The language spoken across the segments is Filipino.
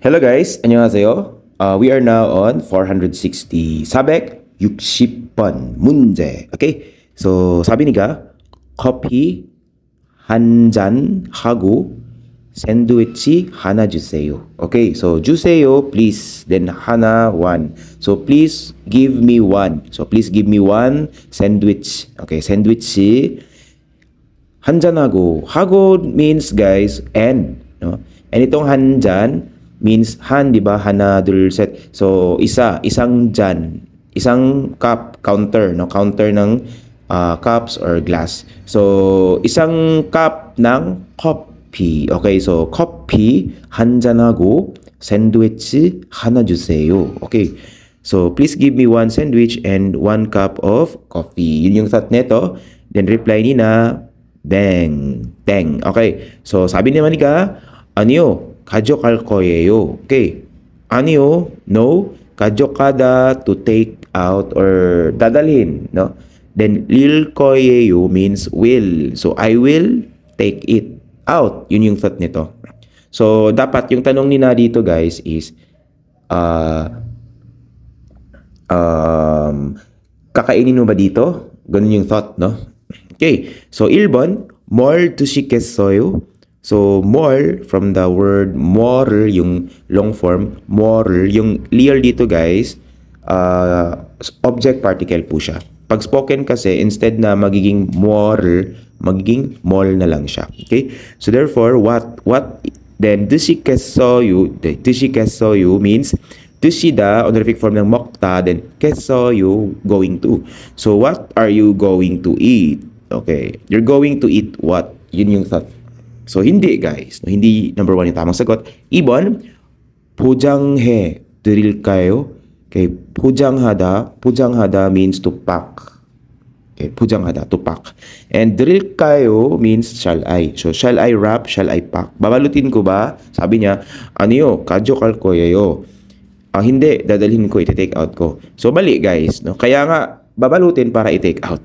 Hello guys, 안녕하세요. We are now on 460. 사백 60번 문제. Okay? So sabi niga, 커피 한 잔 하고 샌드위치 하나 주세요. Okay? So 주세요, please. Then 하나, one. So please give me one. So please give me one sandwich. Okay, sandwich. 한 잔하고 하고 means guys and, no? And itong 한 잔 means han, di ba? Hana, 둘, set. So, isang jan, isang cup, counter, no? Counter ng cups or glass. So, isang cup ng coffee. Okay, so coffee 한 잔하고 샌드위치 하나 주세요. Okay. So, please give me one sandwich and one cup of coffee. Yun yung thought neto. Then reply ni na bang, bang. Okay. So, sabi naman niya, 아니요. 가져갈 거예요. Okay. 아니요. No. 가져가다 to take out or dadalhin, no? Then 릴 거예요 means will. So I will take it out. Yun yung thought nito. So dapat yung tanong ni na dito guys is kakainin mo ba dito? Ganun yung thought, no? Okay. So 1번 뭘 드시겠어요? So, more from the word more, yung long form, more, yung real dito guys, object particle po siya. Pag spoken kasi, instead na magiging more, magiging mall na lang siya. Okay? So, therefore, then, 드시겠어요 means, 드시다, honorific form ng 먹다, then, 겠어요, going to. So, what are you going to eat? Okay. You're going to eat what? Yun yung thought. So, hindi guys. Hindi number 1 yung tamang sagot. 2번, 포장해 드릴까요? Okay, 포장하다 means to pack. Okay, 포장하다, to pack. And 드릴까요 means shall I. So, shall I wrap, shall I pack? Babalutin ko ba? Sabi niya, 아니요, 가져갈 거예요. Hindi, dadalhin ko, iti-take out ko. So, mali guys. No? Kaya nga, babalutin para i-take out.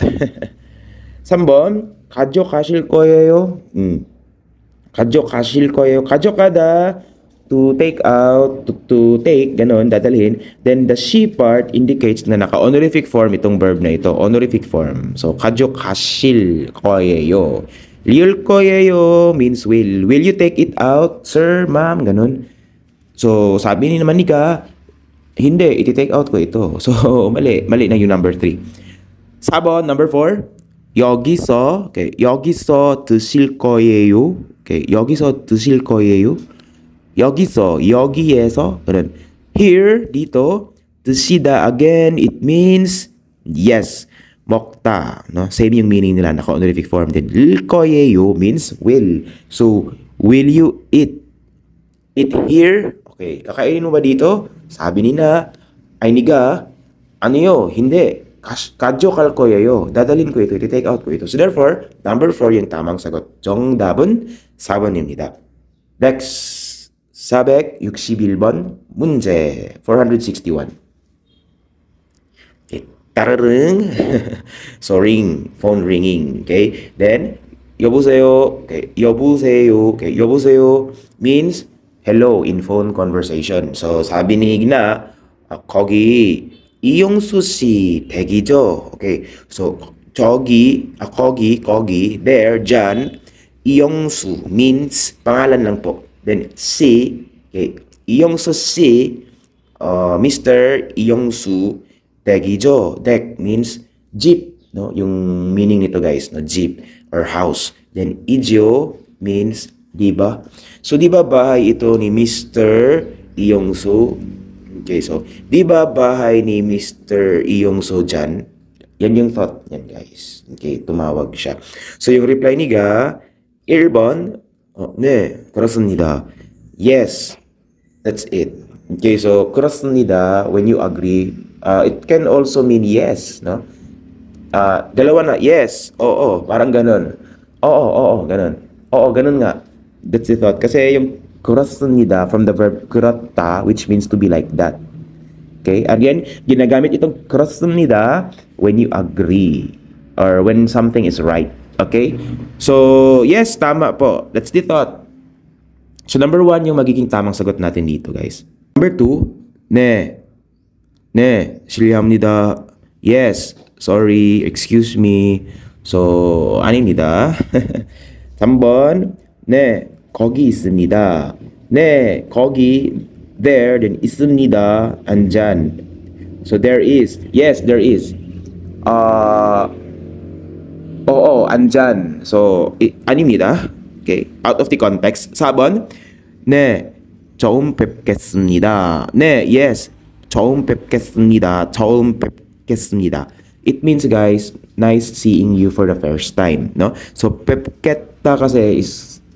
3번, 가져가실 거예요? 가져가실 거예요. 가져가다, to take out, to take, ganon, dadalhin. Then the she part indicates na naka-honorific form itong verb na ito. Honorific form. So, 가져가실 거예요. 릴 거예요 means will. Will you take it out, sir, ma'am? Ganon. So, sabi ni naman niya, hindi, iti-take out ko ito. So, mali na yung number 3. Sabon, number 4. 여기서, okay, 여기서 드실 거예요. Okay, 여기서 드실 거예요. 여기에서, 그런 here, dito, 드시다, again, it means yes, 먹다, no? Same yung meaning nila, naka-honorific form din. 릴 거예요 means will. So, will you eat here? Okay, kakainin mo ba dito? Sabi ni na, ay niga, ano hindi. 가져갈 거예요. dadalhin ko ito, i-take out ko ito. So therefore, number 4 yung tamang sagot. 정답은 4번입니다. Next, 461번 문제 461. Okay. 따르릉. So ring, phone ringing. Okay. Then 여보세요. Okay. 여보세요. Okay. 여보세요 means hello in phone conversation. So sabi ni Igna, 거기 이용수 씨 댁이죠. Okay. So 거기, there, dyan, 이용수 means pangalan lang po. Then si, okay, 이용수 씨, Mr. 이용수 댁이죠. 댁 means jeep, no? Yung meaning nito guys, no? Jeep or house. Then 이죠 means di ba? So di ba bahay ito ni Mr. 이용수? Okay, so, di ba bahay ni Mr. Iyongso dyan? Yan yung thought niyan, guys. Okay, tumawag siya. So, yung reply niya, 1번, 네, 그렇습니다. Yes, that's it. Okay, so, 그렇습니다, when you agree, it can also mean yes, no? Dalawa na, yes, oo, parang ganun. Oo, ganun. Oo, ganun nga. That's the thought. Kasi yung 그렇습니다 from the verb 그렇다 which means to be like that. Okay? Again, ginagamit itong 그렇습니다 when you agree or when something is right. Okay? So, yes, tama po. That's the thought. So number 1 yung magiging tamang sagot natin dito, guys. Number 2, 네, 네, 실례합니다. Yes, sorry, excuse me. So, 아닙니다. 3번, 네, 거기 있습니다. 네, 거기, there, then 있습니다, andyan. So, there is. Yes, there is. Oo, andyan. So, 아닙니다. Okay, out of the context. 4번, 네, 처음 뵙겠습니다. 네, yes, 처음 뵙겠습니다. 처음 뵙겠습니다. It means, guys, nice seeing you for the first time, no? So, 뵙겠다 kasi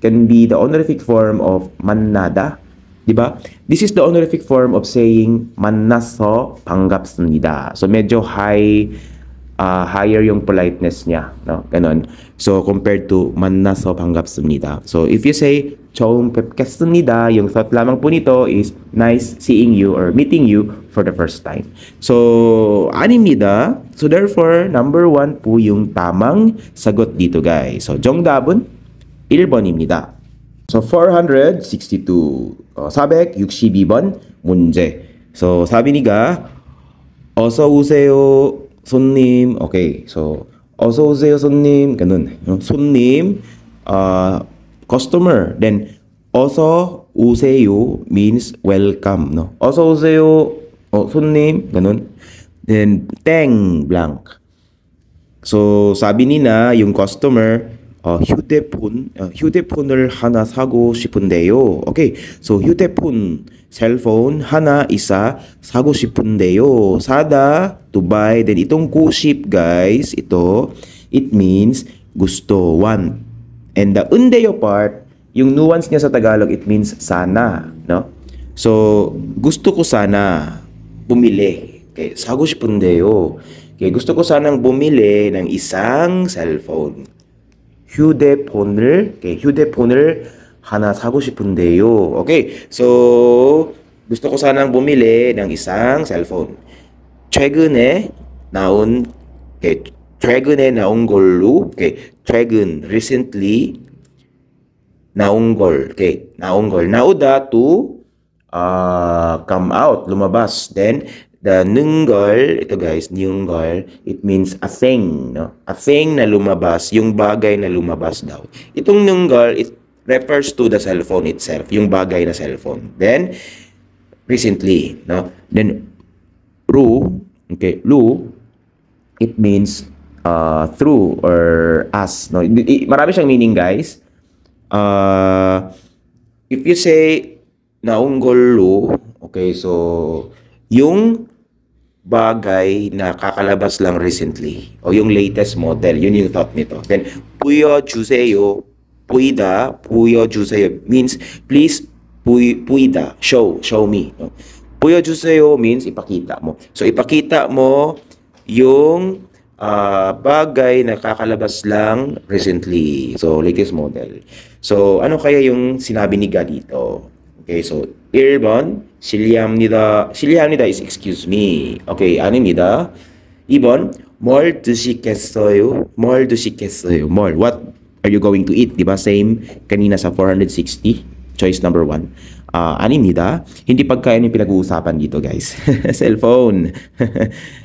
can be the honorific form of 만나다, diba? This is the honorific form of saying 만나서 반갑습니다. So, medyo higher yung politeness niya, no? Ganon. So, compared to 만나서 반갑습니다. So, if you say 처음 뵙겠습니다, yung thought lamang po nito is nice seeing you or meeting you for the first time. So, 아닙니다. So, therefore, number 1 po yung tamang sagot dito, guys. So, 정답은 1번입니다. So, 462. 사백 62번 문제. So, 사비 니가 어서 오세요, 손님. Okay. So, 어서 오세요, 손님. ganun. 손님, customer. Then, 어서 오세요 means welcome, no? 어서 오세요, 손님. ganun. Then, 땡, blank. So, sabi nina, yung customer, 휴대폰을 하나 사고 싶은데요. Okay. So, 휴대폰, cellphone, 하나, isa, 사고 싶은데요. 사다, to buy. Then, itong 구십, guys, ito, it means gusto, want. And the undeyo part, yung nuance niya sa Tagalog, it means sana, no? So, gusto ko sana bumili. Okay, 사고 싶은데요. Okay, gusto ko sanang bumili ng isang cellphone. 휴대폰을 하나 사고 싶은데요. Okay, so gusto ko sanang bumili ng isang cellphone. 최근에 나온 걸로, 최근, recently 나온 걸, 나오다 to come out, lumabas. Then the 능걸, ito guys, 능걸, it means a thing, no? A thing na lumabas, yung bagay na lumabas daw. Itong 능걸, it refers to the cellphone itself, yung bagay na cellphone. Then, recently, no? Then, 루, it means through or as, no? Marami siyang meaning, guys. If you say naong 걸로, okay, so yung bagay na kakalabas lang recently o yung latest model, yun yung thought nito. Then 보여주세요, 보여주세요 means please 보이다, show me, no? 보여주세요 means ipakita mo. So ipakita mo yung bagay na kakalabas lang recently. So, latest model. So, ano kaya yung sinabi ni God dito? Okay, so, 1번, 실례합니다. 실례합니다 is excuse me. Okay, 아닙니다. 2번, 뭘 드시겠어요? 뭘 드시겠어요? 뭘, what are you going to eat? Diba? Same kanina sa 460. Choice number 1. 아닙니다. Hindi pagkain yung pinag-uusapan dito, guys. Cellphone.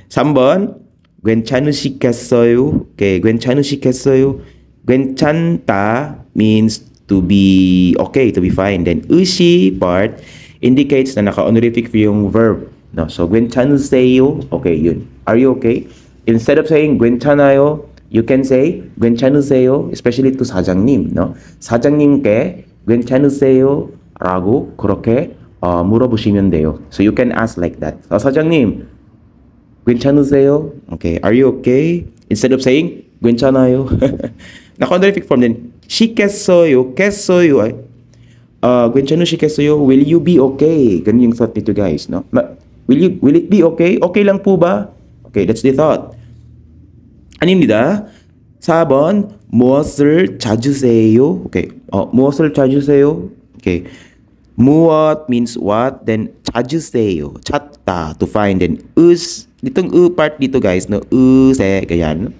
3번, 괜찮으시겠어요? Okay, 괜찮으시겠어요? 괜찮다 means to be okay, to be fine. Then 으시 part indicates na naka-honorific yung verb, no? So 괜찮으세요, okay, yun. Are you okay? Instead of saying 괜찮아요, you can say 괜찮으세요, especially to 사장님, no? 사장님께 괜찮으세요? 라고 그렇게 물어보시면 돼요. So you can ask like that. 사장님, 괜찮으세요? Okay, are you okay? Instead of saying 괜찮아요. Naka-honorific form din. 시겠어요, 겠어요. 괜찮으시겠어요? Will you be okay? Ganun yung thought nito, guys, no? Will it be okay? Okay lang po ba? Okay, that's the thought. 아닙니다. 4번, 무엇을 찾으세요? Okay, 무엇을 찾으세요? Okay, 무엇 means what, then 찾으세요, 찾다, to find. Then ditong part dito, guys, no, use, ganyan,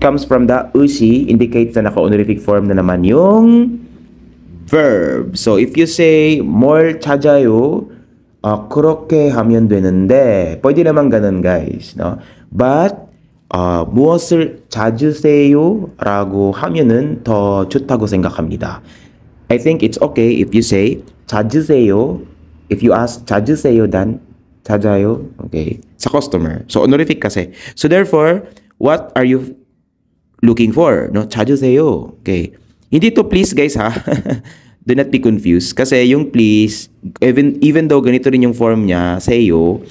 comes from the usi, indicates na naka-honorific form na naman yung verb. So if you say 뭘 찾아요? 그렇게 하면 되는데 pwede naman ganun guys, no? But 무엇을 찾으세요? 라고 하면은 더 좋다고 생각합니다. I think it's okay if you say 찾으세요. If you ask 찾으세요 then 찾아요. Okay. Sa customer. So honorific kasi. So therefore, what are you looking for? No? 찾으세요. Okay. Hindi to please guys ha. Do not be confused. Kasi yung please, even though ganito rin yung form niya, seyo,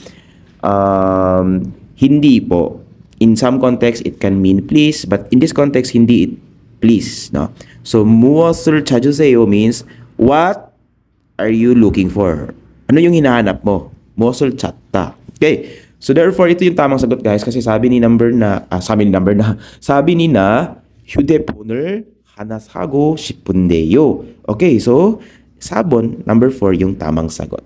hindi po. In some context, it can mean please, but in this context, hindi it please. No? So, 무엇을 찾으세요 means, what are you looking for? Ano yung hinahanap mo? 무엇을 찾다. Okay. So, therefore, ito yung tamang sagot guys. Kasi sabi ni na, 휴대폰을 하나 사고 싶은데요. Okay, so 4번, number 4 yung tamang sagot.